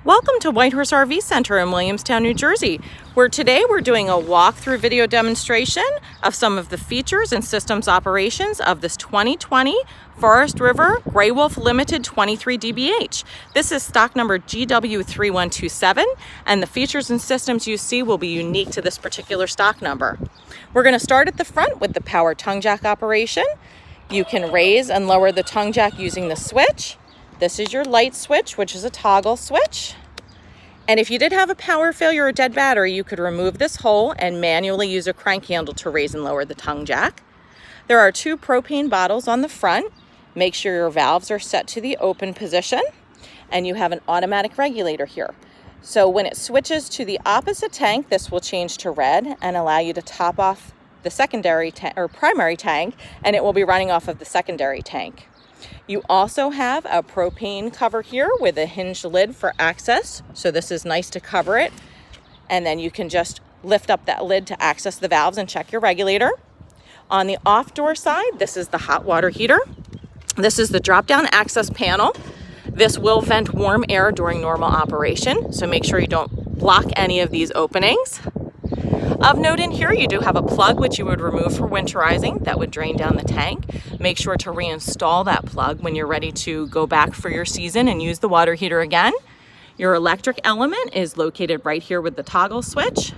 Welcome to Whitehorse RV Center in Williamstown, New Jersey, where today we're doing a walkthrough video demonstration of some of the features and systems operations of this 2020 Forest River Gray Wolf Limited 23 DBH. This is stock number GW3127, and the features and systems you see will be unique to this particular stock number. We're going to start at the front with the power tongue jack operation. You can raise and lower the tongue jack using the switch. This is your light switch, which is a toggle switch. And if you did have a power failure or dead battery, you could remove this hole and manually use a crank handle to raise and lower the tongue jack. There are 2 propane bottles on the front. Make sure your valves are set to the open position, and you have an automatic regulator here. So when it switches to the opposite tank, this will change to red and allow you to top off the secondary or primary tank, and it will be running off of the secondary tank. You also have a propane cover here with a hinged lid for access. So this is nice to cover it. And then you can just lift up that lid to access the valves and check your regulator. On the off door side, this is the hot water heater. This is the drop down access panel. This will vent warm air during normal operation. So make sure you don't block any of these openings. Of note in here, you do have a plug which you would remove for winterizing that would drain down the tank. Make sure to reinstall that plug when you're ready to go back for your season and use the water heater again. Your electric element is located right here with the toggle switch.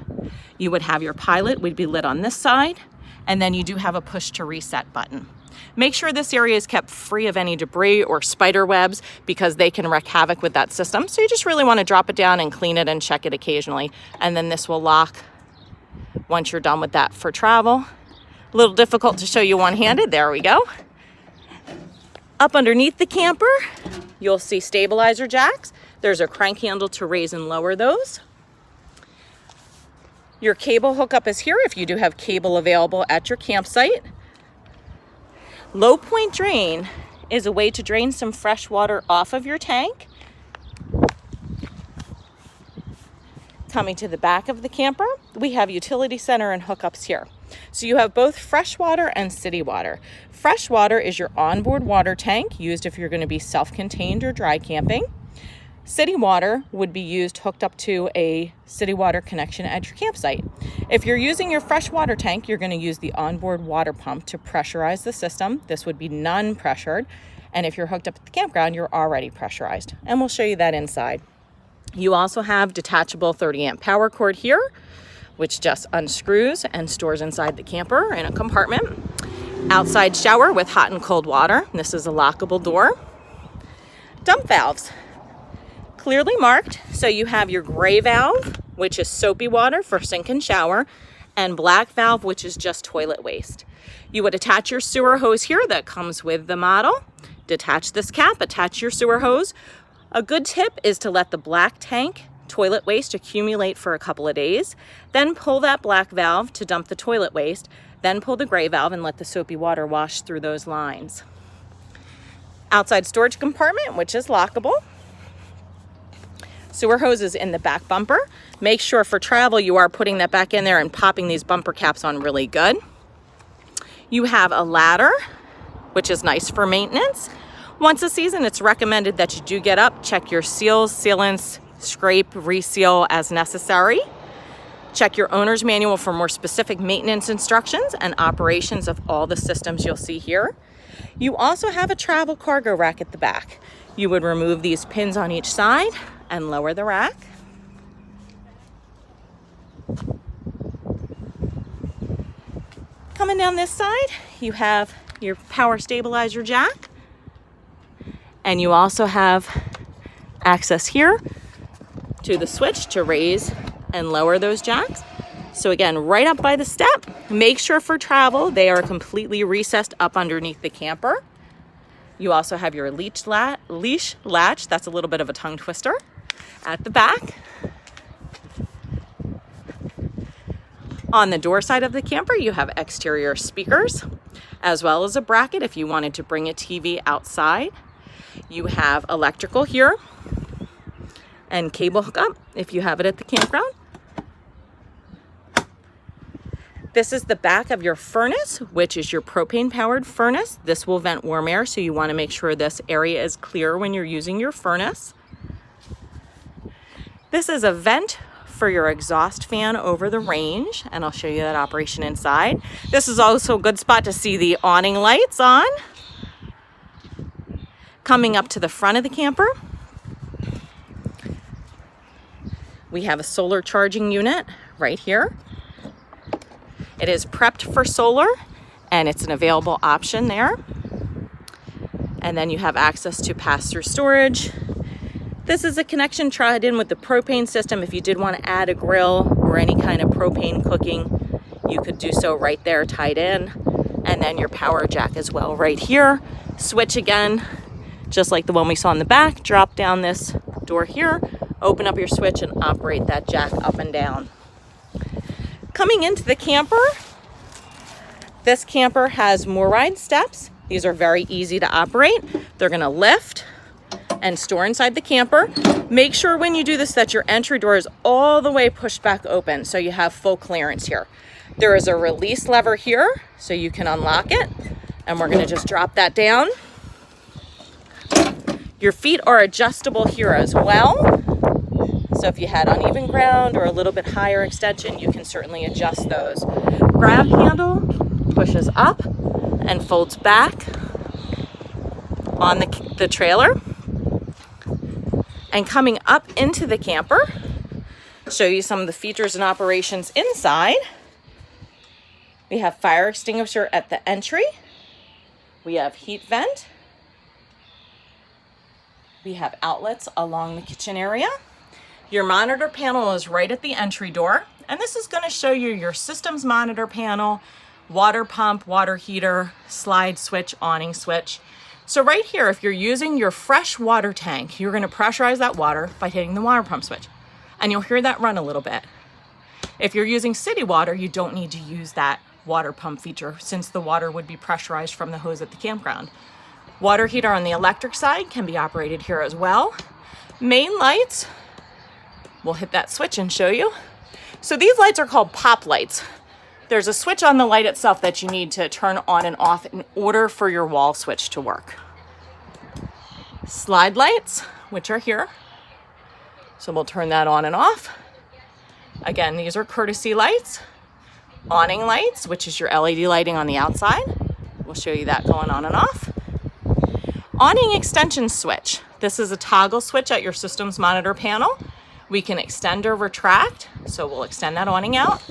You would have your pilot would be lit on this side, and then you do have a push to reset button. Make sure this area is kept free of any debris or spider webs because they can wreak havoc with that system. So you just really want to drop it down and clean it and check it occasionally. And then this will lock once you're done with that for travel. A little difficult to show you one-handed. There we go. Up underneath the camper, you'll see stabilizer jacks. There's a crank handle to raise and lower those. Your cable hookup is here if you do have cable available at your campsite. Low point drain is a way to drain some fresh water off of your tank. Coming to the back of the camper, we have utility center and hookups here. So you have both fresh water and city water. Fresh water is your onboard water tank used if you're going to be self-contained or dry camping. City water would be used hooked up to a city water connection at your campsite. If you're using your fresh water tank, you're going to use the onboard water pump to pressurize the system. This would be non-pressured. And if you're hooked up at the campground, you're already pressurized. And we'll show you that inside. You also have detachable 30 amp power cord here, which just unscrews and stores inside the camper in a compartment. Outside shower with hot and cold water. This is a lockable door. Dump valves, clearly marked. So you have your gray valve, which is soapy water for sink and shower, and black valve, which is just toilet waste. You would attach your sewer hose here that comes with the model. Detach this cap, attach your sewer hose. A good tip is to let the black tank toilet waste accumulate for a couple of days, then pull that black valve to dump the toilet waste, then pull the gray valve and let the soapy water wash through those lines. Outside storage compartment, which is lockable. Sewer hoses in the back bumper. Make sure for travel you are putting that back in there and popping these bumper caps on really good. You have a ladder, which is nice for maintenance. Once a season, it's recommended that you do get up, check your seals, sealants, scrape, reseal as necessary. Check your owner's manual for more specific maintenance instructions and operations of all the systems you'll see here. You also have a travel cargo rack at the back. You would remove these pins on each side and lower the rack. Coming down this side, you have your power stabilizer jack. And you also have access here to the switch to raise and lower those jacks. So again, right up by the step. Make sure for travel they are completely recessed up underneath the camper. You also have your leash latch. That's a little bit of a tongue twister at the back. On the door side of the camper, you have exterior speakers, as well as a bracket if you wanted to bring a TV outside. You have electrical here and cable hookup if you have it at the campground. This is the back of your furnace, which is your propane powered furnace. This will vent warm air, so you want to make sure this area is clear when you're using your furnace. This is a vent for your exhaust fan over the range, and I'll show you that operation inside. This is also a good spot to see the awning lights on. Coming up to the front of the camper, we have a solar charging unit right here. It is prepped for solar, and it's an available option there. And then you have access to pass-through storage. This is a connection tied in with the propane system. If you did want to add a grill or any kind of propane cooking, you could do so right there tied in. And then your power jack as well right here. Switch again, just like the one we saw in the back. Drop down this door here, open up your switch and operate that jack up and down. Coming into the camper, this camper has more ride steps. These are very easy to operate. They're gonna lift and store inside the camper. Make sure when you do this that your entry door is all the way pushed back open so you have full clearance here. There is a release lever here so you can unlock it, and we're gonna just drop that down. Your feet are adjustable here as well. So if you had uneven ground or a little bit higher extension, you can certainly adjust those. Grab handle pushes up and folds back on the trailer. And coming up into the camper, show you some of the features and operations inside. We have fire extinguisher at the entry. We have heat vent. We have outlets along the kitchen area. Your monitor panel is right at the entry door. And this is going to show you your systems monitor panel, water pump, water heater, slide switch, awning switch. So right here, if you're using your fresh water tank, you're going to pressurize that water by hitting the water pump switch. And you'll hear that run a little bit. If you're using city water, you don't need to use that water pump feature since the water would be pressurized from the hose at the campground. Water heater on the electric side can be operated here as well. Main lights, we'll hit that switch and show you. So these lights are called pop lights. There's a switch on the light itself that you need to turn on and off in order for your wall switch to work. Slide lights, which are here. So we'll turn that on and off. Again, these are courtesy lights. Awning lights, which is your LED lighting on the outside. We'll show you that going on and off. Awning extension switch. This is a toggle switch at your systems monitor panel. We can extend or retract, so we'll extend that awning out.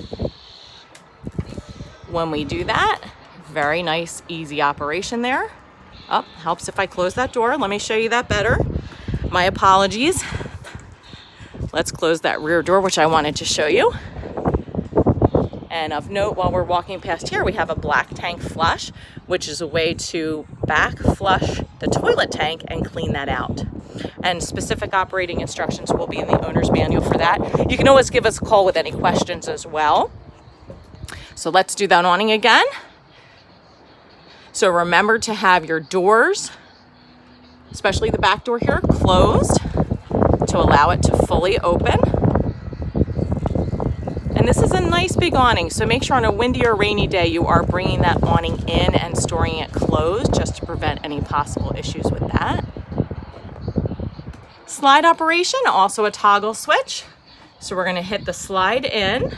When we do that, very nice, easy operation there. Oh, helps if I close that door. Let me show you that better. My apologies. Let's close that rear door, which I wanted to show you. And of note, while we're walking past here, we have a black tank flush, which is a way to back flush the toilet tank and clean that out. And specific operating instructions will be in the owner's manual for that. You can always give us a call with any questions as well. So let's do that awning again. So remember to have your doors, especially the back door here, closed to allow it to fully open. And this is a nice big awning, so make sure on a windy or rainy day you are bringing that awning in and storing it closed just to prevent any possible issues with that. Slide operation, also a toggle switch. So we're going to hit the slide in.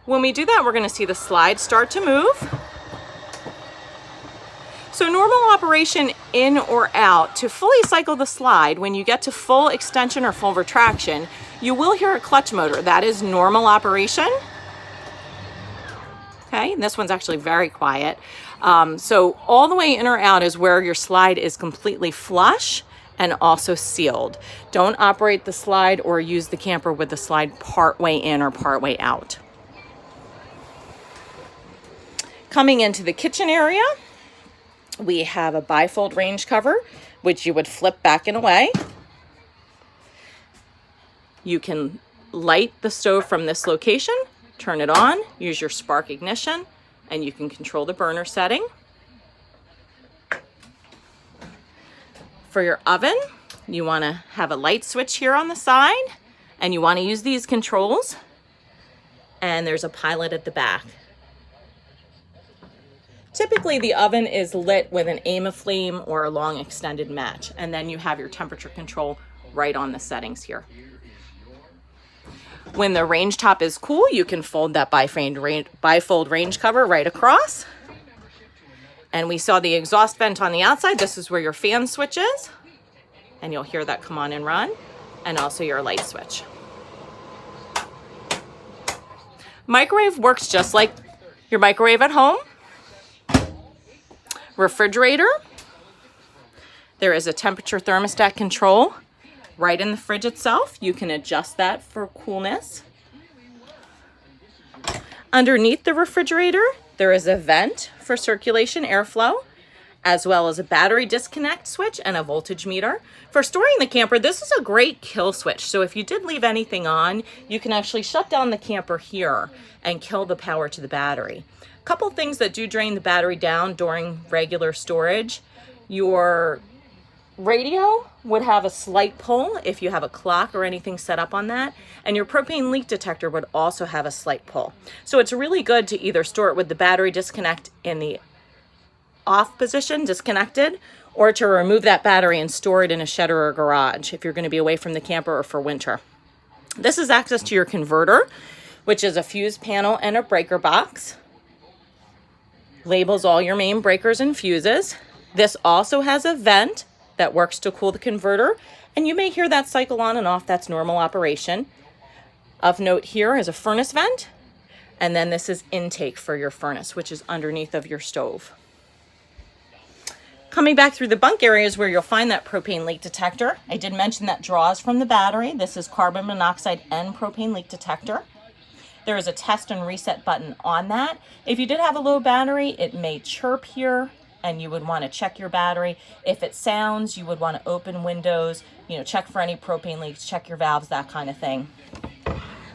When we do that, we're going to see the slide start to move. So normal operation in or out, to fully cycle the slide, when you get to full extension or full retraction, you will hear a clutch motor. That is normal operation. Okay, and this one's actually very quiet. So all the way in or out is where your slide is completely flush and also sealed. Don't operate the slide or use the camper with the slide part way in or part way out. Coming into the kitchen area, we have a bifold range cover, which you would flip back and away. You can light the stove from this location, turn it on, use your spark ignition, and you can control the burner setting. For your oven, you want to have a light switch here on the side, and you want to use these controls, and there's a pilot at the back. Typically the oven is lit with an aim of flame or a long extended match, and then you have your temperature control right on the settings here. When the range top is cool, you can fold that bifold range cover right across. And we saw the exhaust vent on the outside. This is where your fan switch is. And you'll hear that come on and run. And also your light switch. Microwave works just like your microwave at home. Refrigerator. There is a temperature thermostat control right in the fridge itself. You can adjust that for coolness. Underneath the refrigerator, there is a vent for circulation airflow, as well as a battery disconnect switch and a voltage meter. For storing the camper, this is a great kill switch. So if you did leave anything on, you can actually shut down the camper here and kill the power to the battery. A couple things that do drain the battery down during regular storage. Your radio would have a slight pull if you have a clock or anything set up on that, and your propane leak detector would also have a slight pull. So it's really good to either store it with the battery disconnect in the off position, disconnected, or to remove that battery and store it in a shed or a garage if you're going to be away from the camper or for winter. This is access to your converter, which is a fuse panel and a breaker box. Labels all your main breakers and fuses. This also has a vent that works to cool the converter, and you may hear that cycle on and off. That's normal operation. Of note here is a furnace vent, and then this is intake for your furnace, which is underneath of your stove. Coming back through the bunk areas where you'll find that propane leak detector. I did mention that draws from the battery. This is carbon monoxide and propane leak detector. There is a test and reset button on that. If you did have a low battery, it may chirp here, and you would want to check your battery. If it sounds, you would want to open windows, check for any propane leaks, check your valves, that kind of thing.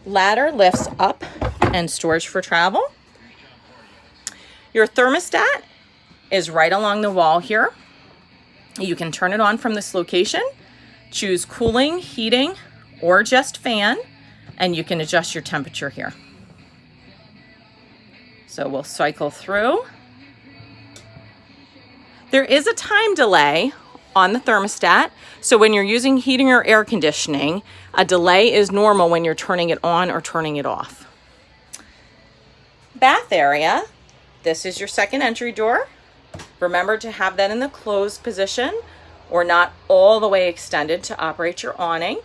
Ladder lifts up and storage for travel. Your thermostat is right along the wall here. You can turn it on from this location, choose cooling, heating, or just fan, and you can adjust your temperature here. So we'll cycle through. There is a time delay on the thermostat, so when you're using heating or air conditioning, a delay is normal when you're turning it on or turning it off. Bath area, this is your second entry door. Remember to have that in the closed position or not all the way extended to operate your awning.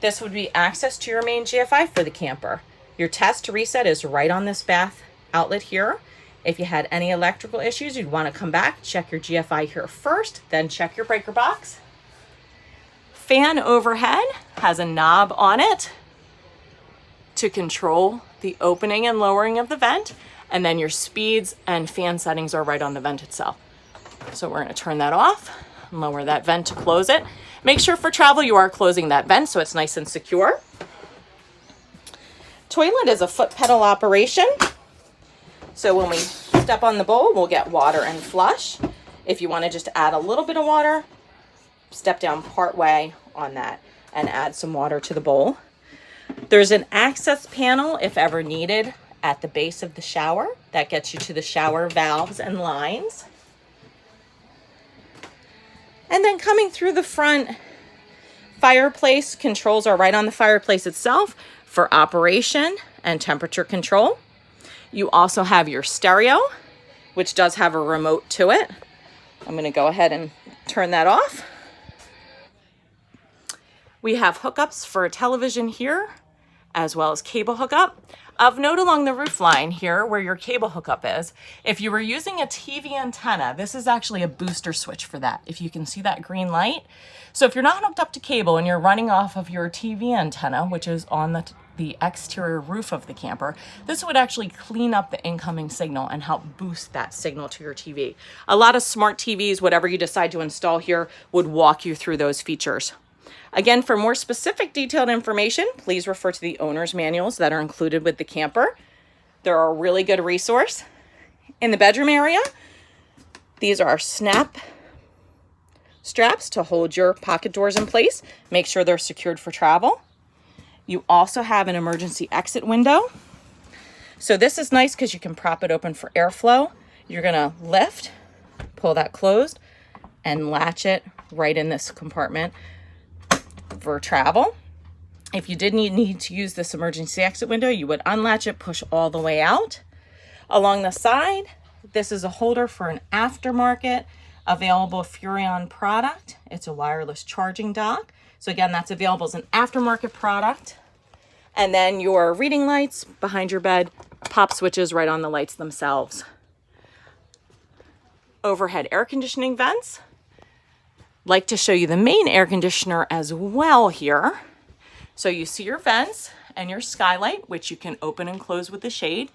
This would be access to your main GFI for the camper. Your test to reset is right on this bath outlet here. If you had any electrical issues, you'd want to come back, check your GFI here first, then check your breaker box. Fan overhead has a knob on it to control the opening and lowering of the vent, and then your speeds and fan settings are right on the vent itself. So we're going to turn that off and lower that vent to close it. Make sure for travel you are closing that vent so it's nice and secure. Toilet is a foot pedal operation. So when we step on the bowl, we'll get water and flush. If you want to just add a little bit of water, step down part way on that and add some water to the bowl. There's an access panel, if ever needed, at the base of the shower. That gets you to the shower valves and lines. And then coming through the front, fireplace controls are right on the fireplace itself for operation and temperature control. You also have your stereo, which does have a remote to it. I'm going to go ahead and turn that off. We have hookups for a television here, as well as cable hookup. Of note along the roof line here, where your cable hookup is, if you were using a TV antenna, this is actually a booster switch for that, if you can see that green light. So if you're not hooked up to cable and you're running off of your TV antenna, which is on the exterior roof of the camper, this would actually clean up the incoming signal and help boost that signal to your TV. A lot of smart TVs, whatever you decide to install here, would walk you through those features. Again, for more specific detailed information, please refer to the owner's manuals that are included with the camper. They're a really good resource. In the bedroom area, these are snap straps to hold your pocket doors in place. Make sure they're secured for travel. You also have an emergency exit window. So this is nice because you can prop it open for airflow. You're gonna lift, pull that closed, and latch it right in this compartment for travel. If you did need to use this emergency exit window, you would unlatch it, push all the way out. Along the side, this is a holder for an aftermarket available Furrion product. It's a wireless charging dock. So again, that's available as an aftermarket product. And then your reading lights behind your bed, pop switches right on the lights themselves. Overhead air conditioning vents. Like to show you the main air conditioner as well here. So you see your vents and your skylight, which you can open and close with the shade.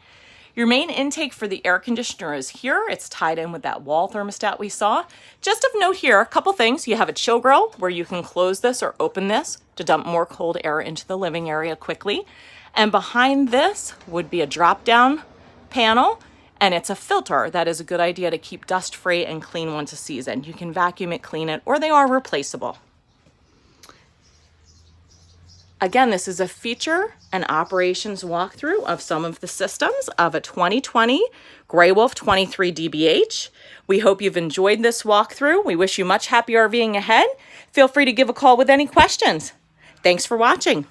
Your main intake for the air conditioner is here. It's tied in with that wall thermostat we saw. Just of note here, a couple things. You have a chill grill where you can close this or open this to dump more cold air into the living area quickly. And behind this would be a drop-down panel, and it's a filter. That is a good idea to keep dust-free and clean once a season. You can vacuum it, clean it, or they are replaceable. Again, this is a feature and operations walkthrough of some of the systems of a 2020 Grey Wolf 23 DBH. We hope you've enjoyed this walkthrough. We wish you much happy RVing ahead. Feel free to give a call with any questions. Thanks for watching.